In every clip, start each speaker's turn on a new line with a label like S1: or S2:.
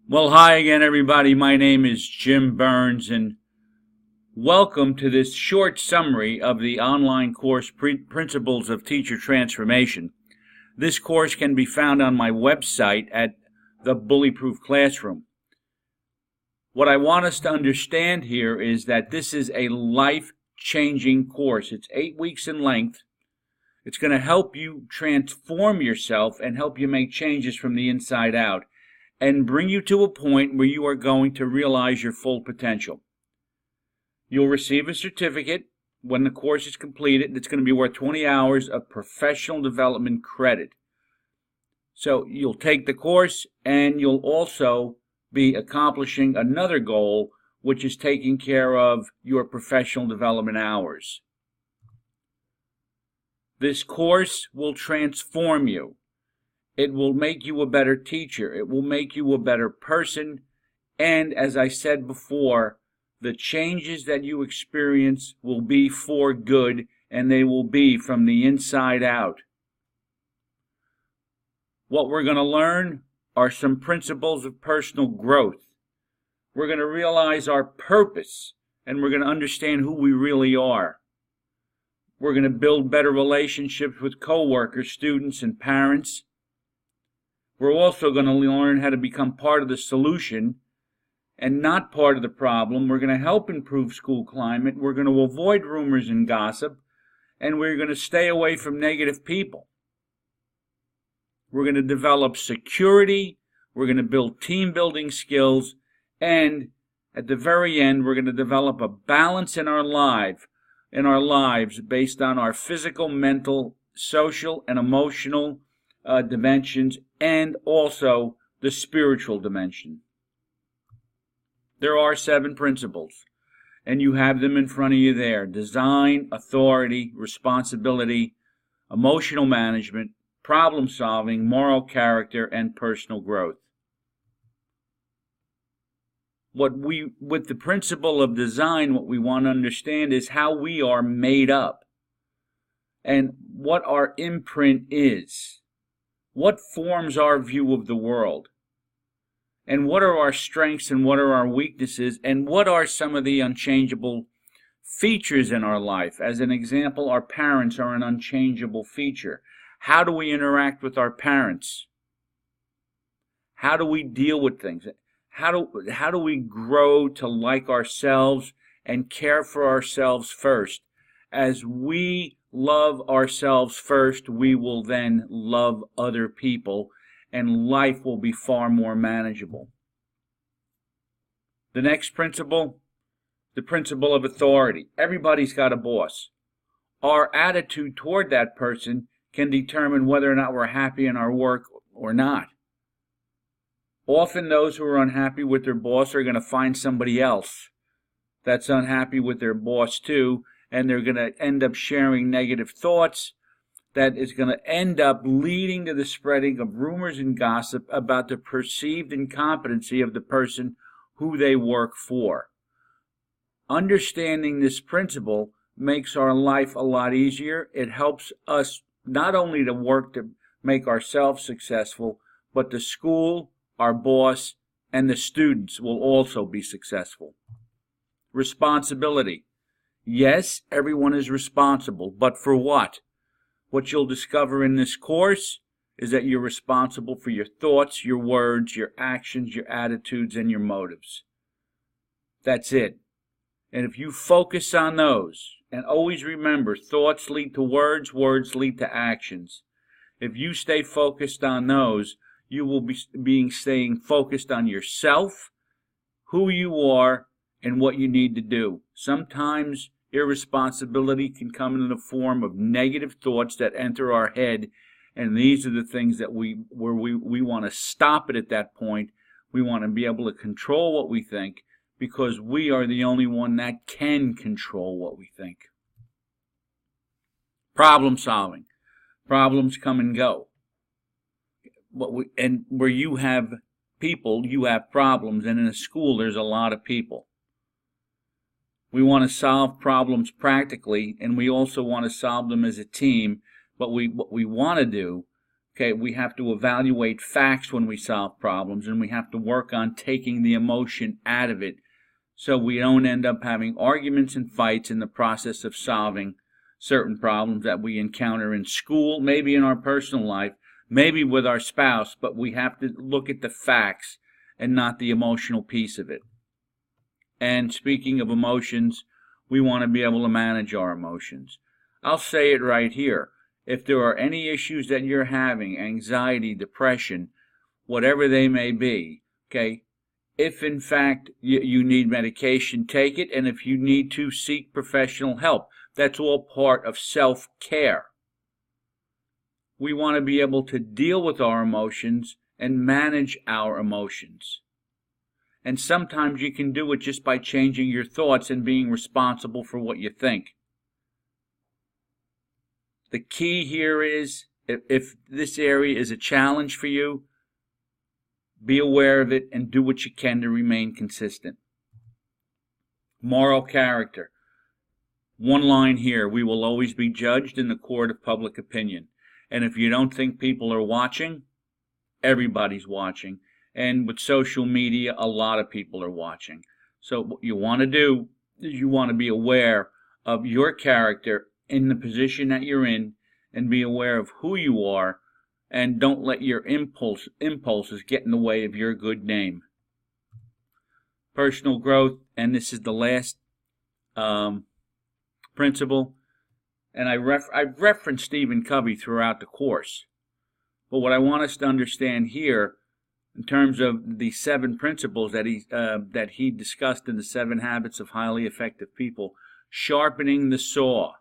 S1: Well, hi again, everybody. My name is Jim Burns, and welcome to this short summary of the online course Principles of Teacher Transformation. This course can be found on my website at the Bullyproof Classroom. What I want us to understand here is that this is a life-changing course. It's 8 weeks in length. It's going to help you transform yourself and help you make changes from the inside out, and bring you to a point where you are going to realize your full potential. You'll receive a certificate when the course is completed. It's going to be worth 20 hours of professional development credit. So you'll take the course and you'll also be accomplishing another goal, which is taking care of your professional development hours. This course will transform you. It will make you a better teacher. It will make you a better person. And as I said before, the changes that you experience will be for good, and they will be from the inside out. What we're going to learn are some principles of personal growth. We're going to realize our purpose, and we're going to understand who we really are. We're going to build better relationships with coworkers, students, and parents. We're also going to learn how to become part of the solution and not part of the problem. We're going to help improve school climate. We're going to avoid rumors and gossip, and we're going to stay away from negative people. We're going to develop security. We're going to build team building skills, and at the very end, we're going to develop a balance in our lives based on our physical, mental, social, and emotional dimensions, and also the spiritual dimension. There are 7 principles, and you have them in front of you there: design, authority, responsibility, emotional management, problem solving, moral character, and personal growth. With the principle of design, what we want to understand is how we are made up and what our imprint is. What forms our view of the world? And what are our strengths and what are our weaknesses? And what are some of the unchangeable features in our life? As an example, our parents are an unchangeable feature. How do we interact with our parents? How do we deal with things? How do we grow to like ourselves and care for ourselves first? As we love ourselves first, we will then love other people, and life will be far more manageable. The next principle, the principle of authority. Everybody's got a boss. Our attitude toward that person can determine whether or not we're happy in our work or not. Often those who are unhappy with their boss are going to find somebody else that's unhappy with their boss too, and they're going to end up sharing negative thoughts that is going to end up leading to the spreading of rumors and gossip about the perceived incompetency of the person who they work for. Understanding this principle makes our life a lot easier. It helps us not only to work to make ourselves successful, but the school, our boss, and the students will also be successful. Responsibility. Yes, everyone is responsible, but for what? What you'll discover in this course is that you're responsible for your thoughts, your words, your actions, your attitudes, and your motives. That's it. And if you focus on those, and always remember, thoughts lead to words, words lead to actions. If you stay focused on those, you will be staying focused on yourself, who you are, and what you need to do. Sometimes irresponsibility can come in the form of negative thoughts that enter our head, and these are the things that we want to stop it at that point. We want to be able to control what we think, because we are the only one that can control what we think. Problem solving. Problems come and go. And where you have people, you have problems, and in a school there's a lot of people. We want to solve problems practically, and we also want to solve them as a team, but what we want to do Okay, we have to evaluate facts when we solve problems, and we have to work on taking the emotion out of it so we don't end up having arguments and fights in the process of solving certain problems that we encounter in school, maybe in our personal life, maybe with our spouse, but we have to look at the facts and not the emotional piece of it. And speaking of emotions, we want to be able to manage our emotions. I'll say it right here. If there are any issues that you're having, anxiety, depression, whatever they may be, okay, if in fact you need medication, take it, and if you need to, seek professional help. That's all part of self-care. We want to be able to deal with our emotions and manage our emotions. And sometimes you can do it just by changing your thoughts and being responsible for what you think. The key here is, if this area is a challenge for you, be aware of it and do what you can to remain consistent. Moral character. One line here: we will always be judged in the court of public opinion. And if you don't think people are watching, everybody's watching. And with social media, a lot of people are watching. So what you want to do is you want to be aware of your character in the position that you're in, and be aware of who you are, and don't let your impulses get in the way of your good name. Personal growth, and this is the last principle, and I've referenced Stephen Covey throughout the course. But what I want us to understand here, in terms of the 7 principles that he discussed in the 7 Habits of Highly Effective People, sharpening the saw.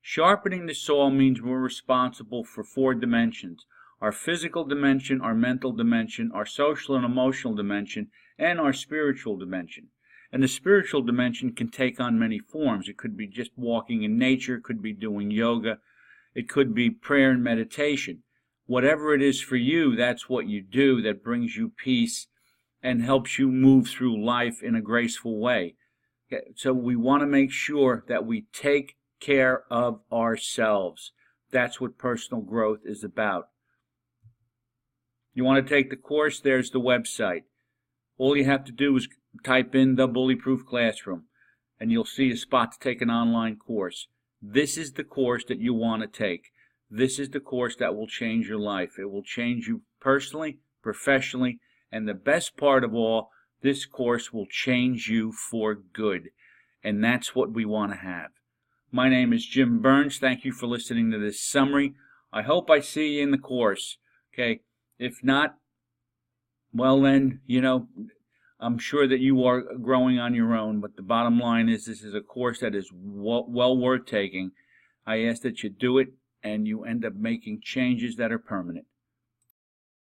S1: Sharpening the saw means we're responsible for 4 dimensions: our physical dimension, our mental dimension, our social and emotional dimension, and our spiritual dimension. And the spiritual dimension can take on many forms. It could be just walking in nature, it could be doing yoga, it could be prayer and meditation. Whatever it is for you, that's what you do that brings you peace and helps you move through life in a graceful way. Okay, so we want to make sure that we take care of ourselves. That's what personal growth is about. You want to take the course? There's the website. All you have to do is type in The Bullyproof Classroom, and you'll see a spot to take an online course. This is the course that you want to take. This is the course that will change your life. It will change you personally, professionally, and the best part of all, this course will change you for good. And that's what we want to have. My name is Jim Burns. Thank you for listening to this summary. I hope I see you in the course. Okay. If not, well then, I'm sure that you are growing on your own. But the bottom line is, this is a course that is well worth taking. I ask that you do it and you end up making changes that are permanent.